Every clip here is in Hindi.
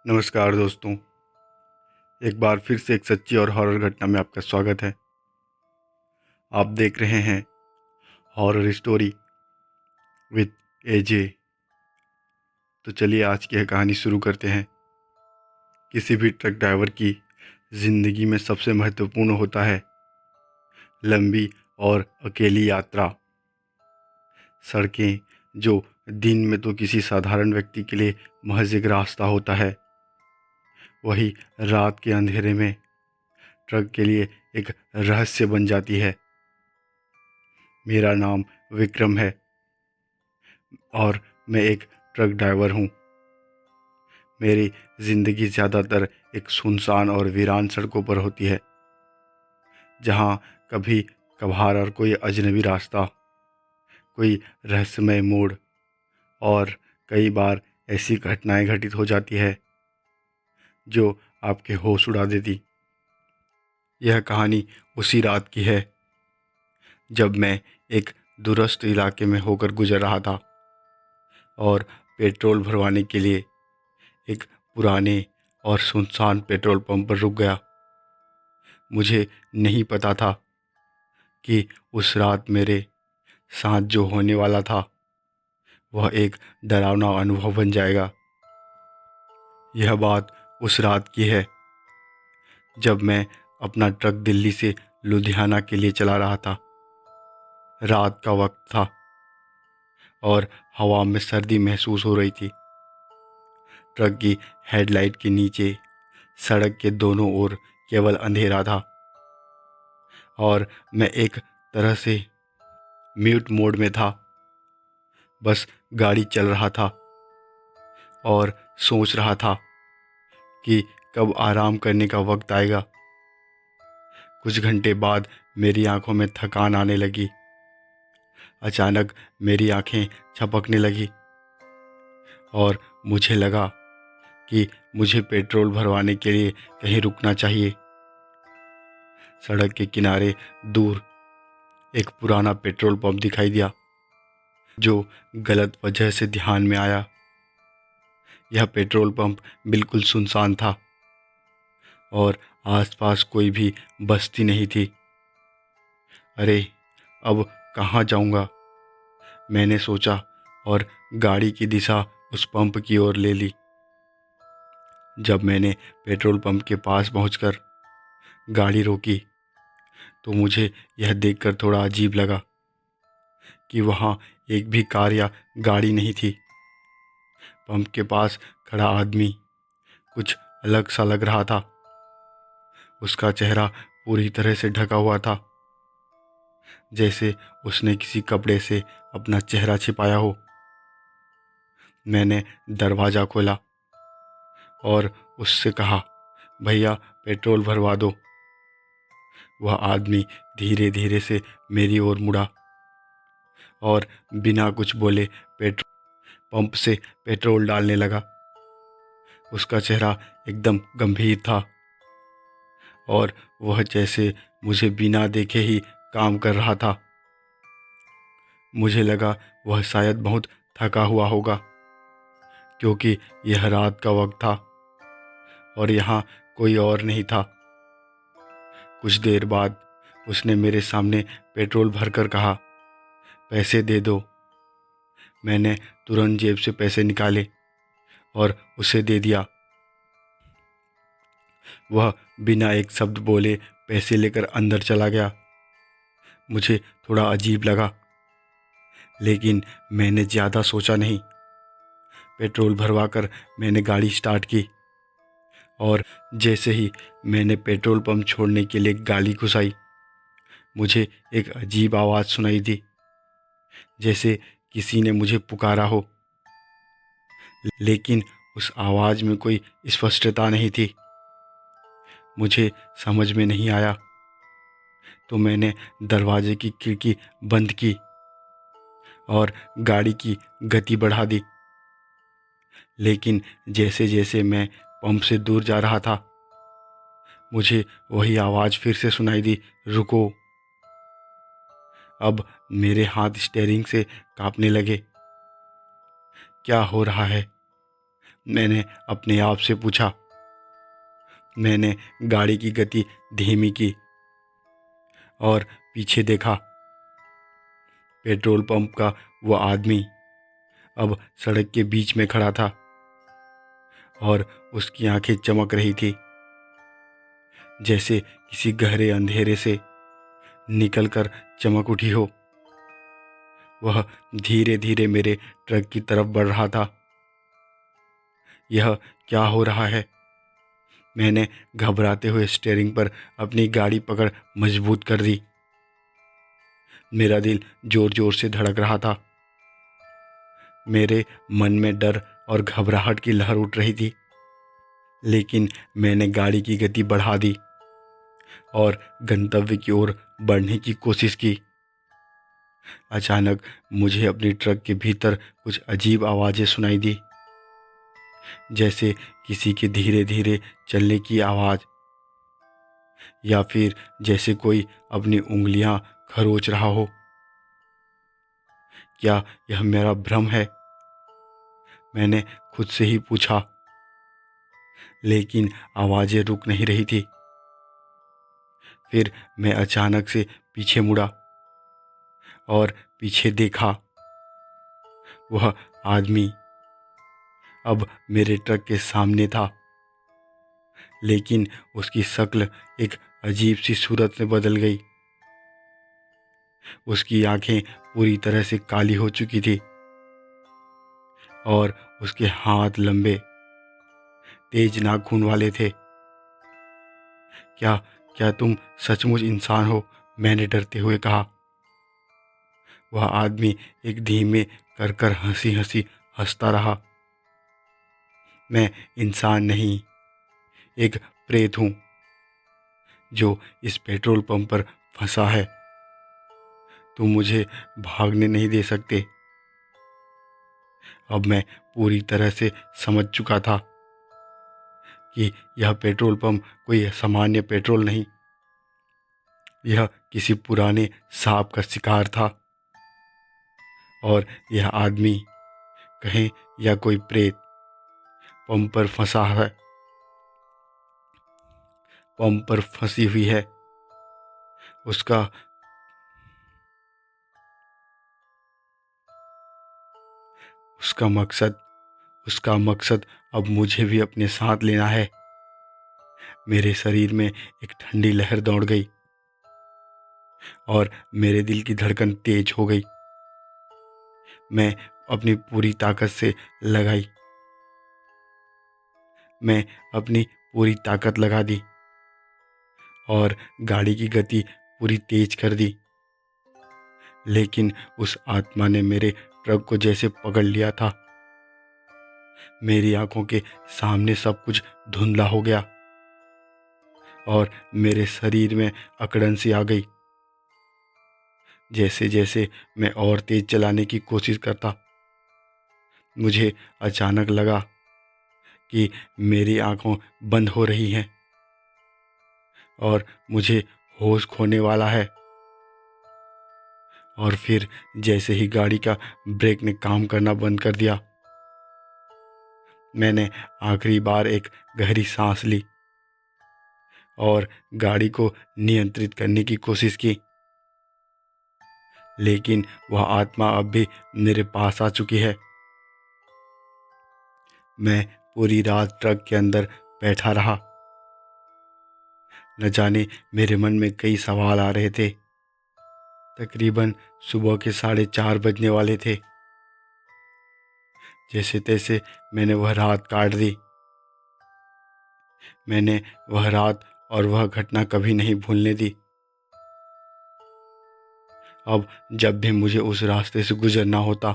नमस्कार दोस्तों। एक बार फिर से एक सच्ची और हॉरर घटना में आपका स्वागत है। आप देख रहे हैं हॉरर स्टोरी विद एजे। तो चलिए आज की यह कहानी शुरू करते हैं। किसी भी ट्रक ड्राइवर की ज़िंदगी में सबसे महत्वपूर्ण होता है लंबी और अकेली यात्रा। सड़कें जो दिन में तो किसी साधारण व्यक्ति के लिए महज एक रास्ता होता है, वही रात के अंधेरे में ट्रक के लिए एक रहस्य बन जाती है। मेरा नाम विक्रम है और मैं एक ट्रक ड्राइवर हूँ। मेरी ज़िंदगी ज़्यादातर एक सुनसान और वीरान सड़कों पर होती है, जहाँ कभी कभार और कोई अजनबी रास्ता, कोई रहस्यमय मोड़ और कई बार ऐसी घटनाएं घटित हो जाती है जो आपके होश उड़ा देती। यह कहानी उसी रात की है जब मैं एक दूरस्थ इलाके में होकर गुजर रहा था और पेट्रोल भरवाने के लिए एक पुराने और सुनसान पेट्रोल पंप पर रुक गया। मुझे नहीं पता था कि उस रात मेरे साथ जो होने वाला था वह एक डरावना अनुभव बन जाएगा। यह बात उस रात की है जब मैं अपना ट्रक दिल्ली से लुधियाना के लिए चला रहा था। रात का वक्त था और हवा में सर्दी महसूस हो रही थी। ट्रक की हेडलाइट के नीचे सड़क के दोनों ओर केवल अंधेरा था और मैं एक तरह से म्यूट मोड में था। बस गाड़ी चल रहा था और सोच रहा था कि कब आराम करने का वक्त आएगा। कुछ घंटे बाद मेरी आंखों में थकान आने लगी। अचानक मेरी आंखें झपकने लगी और मुझे लगा कि मुझे पेट्रोल भरवाने के लिए कहीं रुकना चाहिए। सड़क के किनारे दूर एक पुराना पेट्रोल पंप दिखाई दिया जो गलत वजह से ध्यान में आया। यह पेट्रोल पंप बिल्कुल सुनसान था और आसपास कोई भी बस्ती नहीं थी। अरे, अब कहाँ जाऊँगा, मैंने सोचा और गाड़ी की दिशा उस पंप की ओर ले ली। जब मैंने पेट्रोल पंप के पास पहुंचकर गाड़ी रोकी तो मुझे यह देखकर थोड़ा अजीब लगा कि वहाँ एक भी कार या गाड़ी नहीं थी। पंप के पास खड़ा आदमी कुछ अलग सा लग रहा था। उसका चेहरा पूरी तरह से ढका हुआ था, जैसे उसने किसी कपड़े से अपना चेहरा छिपाया हो। मैंने दरवाज़ा खोला और उससे कहा, भैया पेट्रोल भरवा दो। वह आदमी धीरे धीरे से मेरी ओर मुड़ा और बिना कुछ बोले पेट्रोल पंप से पेट्रोल डालने लगा। उसका चेहरा एकदम गंभीर था और वह जैसे मुझे बिना देखे ही काम कर रहा था। मुझे लगा वह शायद बहुत थका हुआ होगा, क्योंकि यह रात का वक्त था और यहाँ कोई और नहीं था। कुछ देर बाद उसने मेरे सामने पेट्रोल भरकर कहा, पैसे दे दो। मैंने तुरंत जेब से पैसे निकाले और उसे दे दिया। वह बिना एक शब्द बोले पैसे लेकर अंदर चला गया। मुझे थोड़ा अजीब लगा, लेकिन मैंने ज़्यादा सोचा नहीं। पेट्रोल भरवाकर मैंने गाड़ी स्टार्ट की और जैसे ही मैंने पेट्रोल पंप छोड़ने के लिए गाड़ी घुसाई, मुझे एक अजीब आवाज़ सुनाई दी, जैसे किसी ने मुझे पुकारा हो। लेकिन उस आवाज़ में कोई स्पष्टता नहीं थी। मुझे समझ में नहीं आया तो मैंने दरवाजे की खिड़की बंद की और गाड़ी की गति बढ़ा दी। लेकिन जैसे जैसे मैं पंप से दूर जा रहा था, मुझे वही आवाज़ फिर से सुनाई दी, रुको। अब मेरे हाथ स्टीयरिंग से कांपने लगे। क्या हो रहा है? मैंने अपने आप से पूछा। मैंने गाड़ी की गति धीमी की और पीछे देखा। पेट्रोल पंप का वो आदमी अब सड़क के बीच में खड़ा था और उसकी आंखें चमक रही थी, जैसे किसी गहरे अंधेरे से निकलकर चमक उठी हो। वह धीरे धीरे मेरे ट्रक की तरफ बढ़ रहा था। यह क्या हो रहा है? मैंने घबराते हुए स्टीयरिंग पर अपनी गाड़ी पकड़ मजबूत कर दी। मेरा दिल जोर जोर से धड़क रहा था। मेरे मन में डर और घबराहट की लहर उठ रही थी, लेकिन मैंने गाड़ी की गति बढ़ा दी और गंतव्य की ओर बढ़ने की कोशिश की। अचानक मुझे अपनी ट्रक के भीतर कुछ अजीब आवाज़ें सुनाई दी, जैसे किसी के धीरे धीरे चलने की आवाज़, या फिर जैसे कोई अपनी उंगलियां खरोच रहा हो। क्या यह मेरा भ्रम है? मैंने खुद से ही पूछा, लेकिन आवाज़ें रुक नहीं रही थी। फिर मैं अचानक से पीछे मुड़ा और पीछे देखा। वह आदमी अब मेरे ट्रक के सामने था, लेकिन उसकी शक्ल एक अजीब सी सूरत में बदल गई। उसकी आंखें पूरी तरह से काली हो चुकी थी और उसके हाथ लंबे तेज नाखून वाले थे। क्या क्या तुम सचमुच इंसान हो? मैंने डरते हुए कहा। वह आदमी एक धीमे कर हंसी हंसी हंसता रहा। मैं इंसान नहीं, एक प्रेत हूँ जो इस पेट्रोल पंप पर फंसा है। तुम मुझे भागने नहीं दे सकते। अब मैं पूरी तरह से समझ चुका था कि यह पेट्रोल पंप कोई सामान्य पेट्रोल नहीं, यह किसी पुराने सांप का शिकार था। और यह आदमी, कहें या कोई प्रेत, पंप पर फंसा है, पंप पर फंसी हुई है। उसका उसका मकसद उसका मकसद अब मुझे भी अपने साथ लेना है। मेरे शरीर में एक ठंडी लहर दौड़ गई और मेरे दिल की धड़कन तेज हो गई। मैं अपनी पूरी ताकत से लगाई मैं अपनी पूरी ताकत लगा दी और गाड़ी की गति पूरी तेज कर दी। लेकिन उस आत्मा ने मेरे ट्रक को जैसे पकड़ लिया था। मेरी आंखों के सामने सब कुछ धुंधला हो गया और मेरे शरीर में अकड़न सी आ गई। जैसे जैसे मैं और तेज चलाने की कोशिश करता, मुझे अचानक लगा कि मेरी आंखों बंद हो रही हैं और मुझे होश खोने वाला है। और फिर जैसे ही गाड़ी का ब्रेक ने काम करना बंद कर दिया, मैंने आखिरी बार एक गहरी सांस ली और गाड़ी को नियंत्रित करने की कोशिश की। लेकिन वह आत्मा अब भी मेरे पास आ चुकी है। मैं पूरी रात ट्रक के अंदर बैठा रहा। न जाने मेरे मन में कई सवाल आ रहे थे। तकरीबन सुबह के 4:30 बजने वाले थे। जैसे तैसे मैंने वह रात काट दी। मैंने वह रात और वह घटना कभी नहीं भूलने दी। अब जब भी मुझे उस रास्ते से गुजरना होता,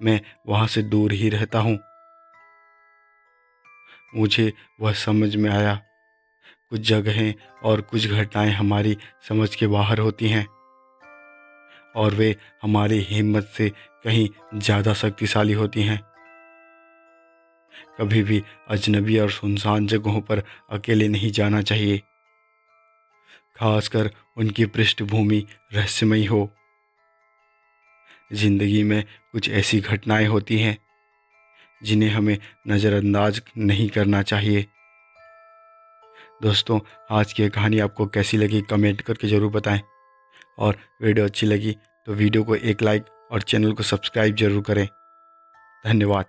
मैं वहाँ से दूर ही रहता हूँ। मुझे वह समझ में आया, कुछ जगहें और कुछ घटनाएं हमारी समझ के बाहर होती हैं और वे हमारी हिम्मत से कहीं ज़्यादा शक्तिशाली होती हैं। कभी भी अजनबी और सुनसान जगहों पर अकेले नहीं जाना चाहिए, खासकर उनकी पृष्ठभूमि रहस्यमयी हो। जिंदगी में कुछ ऐसी घटनाएं होती हैं जिन्हें हमें नज़रअंदाज नहीं करना चाहिए। दोस्तों, आज की कहानी आपको कैसी लगी कमेंट करके ज़रूर बताएं, और वीडियो अच्छी लगी तो वीडियो को एक लाइक और चैनल को सब्सक्राइब ज़रूर करें। धन्यवाद।